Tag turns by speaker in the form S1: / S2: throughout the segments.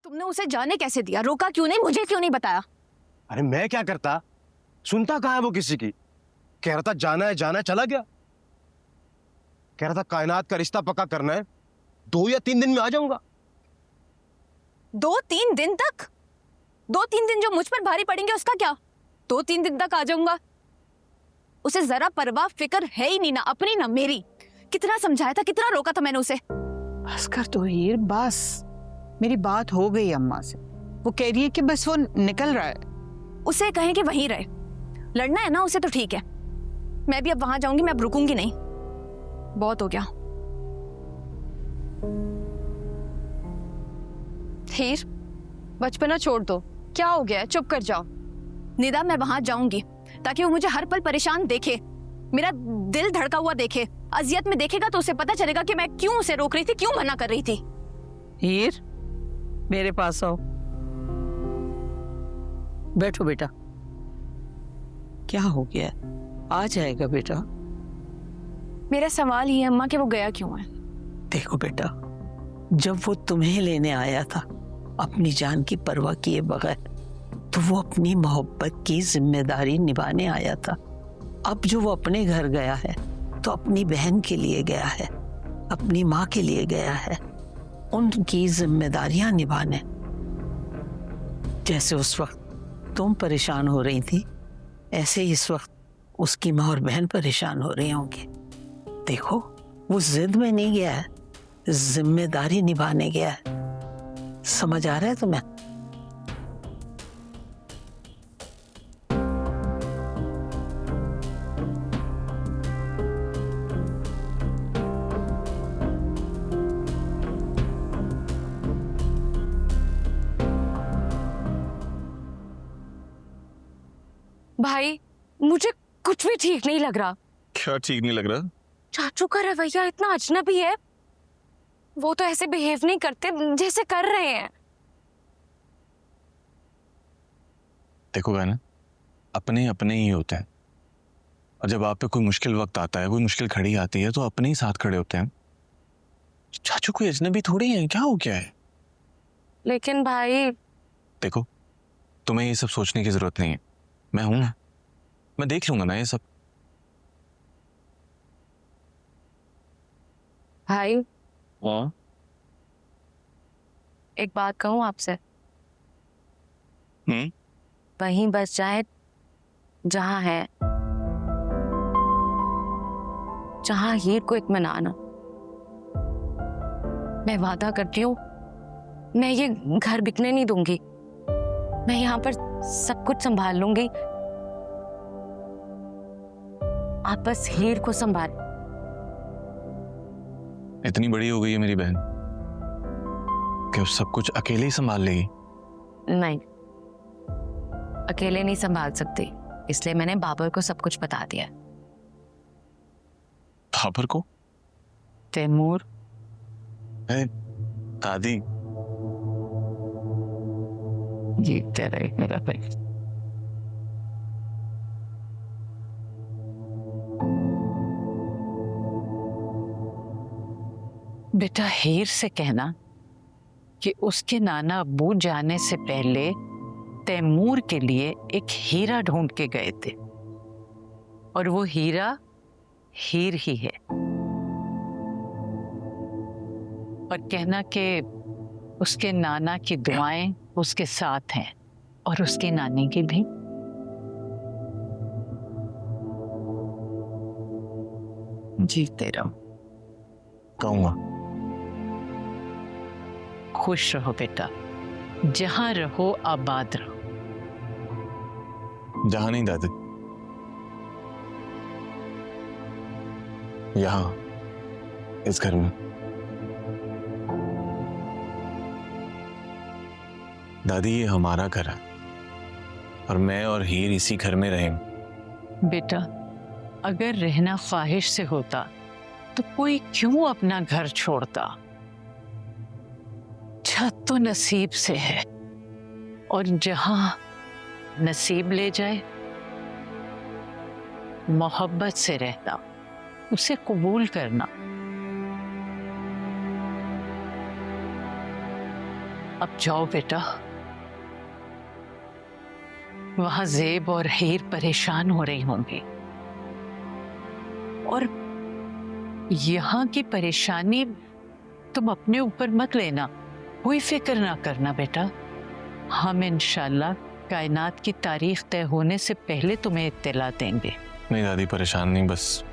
S1: तुमने उसे जाने कैसे दिया? रोका क्यों नहीं? मुझे क्यों नहीं बताया?
S2: अरे मैं क्या करता, सुनता कहाँ है वो किसी की। कह रहा था जाना है जाना है, चला गया। कह रहा था कायनात का रिश्ता पक्का करना है, 2 या 3 दिन में आ जाऊंगा।
S1: 2-3 दिन तक? 2-3 दिन जो मुझ पर भारी पड़ेंगे उसका क्या? 2-3 दिन तक आ जाऊंगा। उसे जरा परवाह फिक्र है ही नहीं, ना अपनी ना मेरी। कितना समझाया था, कितना रोका था मैंने उसे।
S3: बस कर तो हीर, बस। मेरी बात हो गई अम्मा से। वो कह रही है कि बस वो निकल रहा है।
S1: उसे कहें कि वहीं रहे। लड़ना है ना उसे तो ठीक है, मैं भी अब वहां जाऊंगी, मैं अब रुकूंगी नहीं। बहुत हो गया।
S4: हीर, बचपना छोड़ दो, क्या हो गया है? चुप कर जाओ।
S1: निदा, मैं वहां जाऊंगी ताकि वो मुझे हर पल परेशान देखे, मेरा दिल धड़का हुआ देखे। अजियत में देखेगा तो उसे पता चलेगा कि मैं क्यों उसे रोक रही थी, क्यों मना कर रही थी।
S3: हीर, मेरे पास आओ। बैठो बेटा। क्या हो गया? आ जाएगा बेटा।
S1: मेरा सवाल ये है अम्मा कि वो गया क्यों है?
S3: देखो बेटा, जब वो तुम्हें लेने आया था अपनी जान की परवाह किए बगैर, तो वो अपनी मोहब्बत की जिम्मेदारी निभाने आया था। अब जो वो अपने घर गया है तो अपनी बहन के लिए गया है, अपनी माँ के लिए गया है, उनकी जिम्मेदारियां निभाने। जैसे उस वक्त तुम परेशान हो रही थी, ऐसे ही इस वक्त उसकी माँ और बहन परेशान हो रही होंगी। देखो, वो जिद में नहीं गया है, जिम्मेदारी निभाने गया है। समझ आ रहा है तुम्हें?
S4: भाई, मुझे कुछ भी ठीक नहीं लग रहा।
S5: क्या ठीक नहीं लग रहा?
S4: चाचू का रवैया इतना अजनबी है। वो तो ऐसे बिहेव नहीं करते जैसे कर रहे हैं।
S5: देखो गाना, अपने अपने ही होते हैं, और जब आप पे कोई मुश्किल वक्त आता है, कोई मुश्किल खड़ी आती है, तो अपने ही साथ खड़े होते हैं। चाचू कोई अजनबी थोड़ी है, क्या हो गया है?
S4: लेकिन भाई,
S5: देखो, तुम्हें ये सब सोचने की जरूरत नहीं है। मैं हूं ना, मैं देख लूंगा ना ये सब।
S4: भाई
S5: हाँ?
S4: एक बात कहूं आपसे?
S5: हम्म?
S4: वहीं बस जाए जहां है, जहां हीर को इत्मीनान हो। मैं वादा करती हूँ, मैं ये घर बिकने नहीं दूंगी। मैं यहाँ पर सब कुछ संभाल लूंगी। आप बस हीर को संभाल।
S5: इतनी बड़ी हो गई है मेरी बहन कि अब सब कुछ अकेले ही संभाल लेगी?
S4: नहीं, अकेले नहीं संभाल सकती, इसलिए मैंने बाबर को सब कुछ बता दिया।
S5: बाबर को?
S3: तैमूर,
S5: दादी,
S3: ये तेरा एक मेरा भाई। बेटा, हीर से कहना कि उसके नाना अब्बू जाने से पहले तैमूर के लिए एक हीरा ढूंढ के गए थे, और वो हीरा हीर ही है। और कहना कि उसके नाना की दुआएं उसके साथ हैं, और उसकी नानी की भी। जीते रहो।
S5: कहूंगा।
S3: खुश रहो बेटा, जहां रहो आबाद रहो।
S5: जहां नहीं दादी, यहां, इस घर में। दादी, ये हमारा घर है, और मैं और हीर इसी घर में रहेंगे।
S3: बेटा, अगर रहना ख्वाहिश से होता तो कोई क्यों अपना घर छोड़ता? छत तो नसीब से है, और जहां नसीब ले जाए, मोहब्बत से रहना, उसे कबूल करना। अब जाओ बेटा। वहां ज़ेब और हीर परेशान हो रही होंगी, और यहाँ की परेशानी तुम अपने ऊपर मत लेना, कोई फिक्र ना करना बेटा। हम इंशाल्लाह कायनात की तारीख तय होने से पहले तुम्हें इत्तला देंगे।
S5: नहीं दादी, परेशान नहीं, बस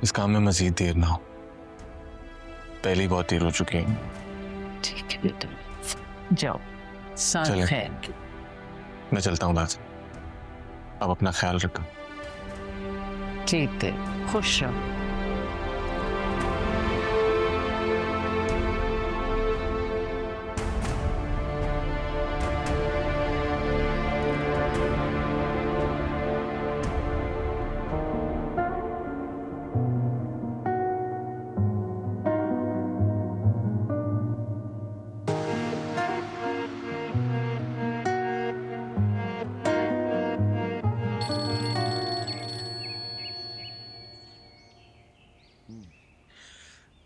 S5: इस काम में मजीद देर ना हो। पहले ही बहुत देर हो चुकी है।
S3: ठीक है बेटा, जाओ। सांस
S5: चलें।
S3: खैर।
S5: मैं चलता हूँ दादी, अब अपना ख्याल रखो।
S3: ठीक है, खुश रहो।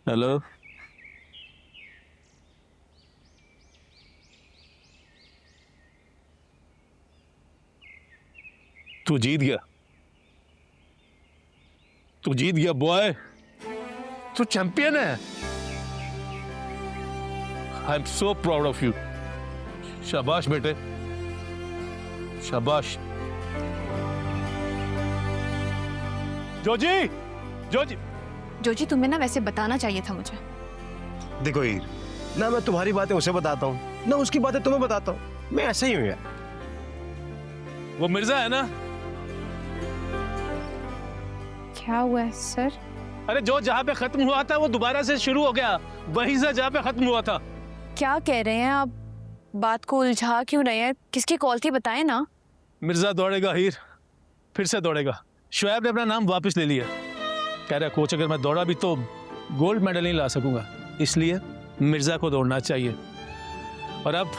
S6: हेलो, तू जीत गया, तू जीत गया बॉय, तू चैंपियन है। I am so proud of you. शाबाश बेटे, शाबाश। जोजी, जोजी।
S1: जोजी तुम्हें ना वैसे बताना चाहिए था मुझे।
S2: देखो हीर, ना मैं तुम्हारी बातें उसे बताता हूँ ना उसकी बातें तुम्हें बताता हूँ, मैं ऐसे ही हूँ यार।
S6: वो मिर्जा है ना,
S1: क्या हुआ है सर?
S6: अरे जो जहां पे खत्म हुआ था वो दोबारा से शुरू हो गया, वहीं से जहां पे खत्म हुआ था।
S1: क्या कह रहे हैं आप? बात को उलझा क्यों रहे हैं? किसकी कॉल थी बताएं ना।
S6: मिर्जा दौड़ेगा हीर, फिर से दौड़ेगा। शुएब ने अपना नाम वापस ले लिया, कह रहा है कोच अगर मैं दौड़ा भी तो गोल्ड मेडल नहीं ला सकूंगा, इसलिए मिर्जा को दौड़ना चाहिए। और अब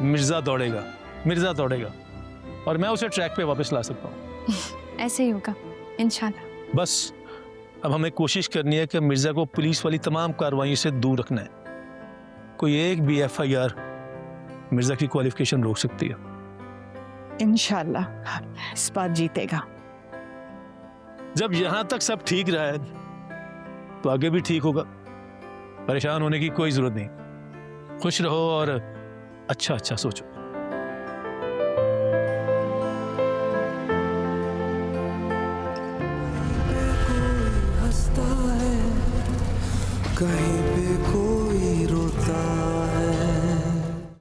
S6: मिर्जा दौड़ेगा, मिर्जा दौड़ेगा, और मैं उसे ट्रैक पे वापस ला सकता हूँ।
S1: ऐसे ही होगा इंशाल्लाह।
S6: बस अब हमें कोशिश करनी है कि मिर्जा को पुलिस वाली तमाम कार्रवाइयों से दूर रखना है। कोई एक भी FIR मिर्जा की क्वालिफिकेशन रोक सकती है।
S3: इंशाल्लाह इस बार जीतेगा।
S6: जब यहां तक सब ठीक रहा है तो आगे भी ठीक होगा। परेशान होने की कोई जरूरत नहीं, खुश रहो और अच्छा अच्छा सोचो।
S7: हंसता है कहीं पे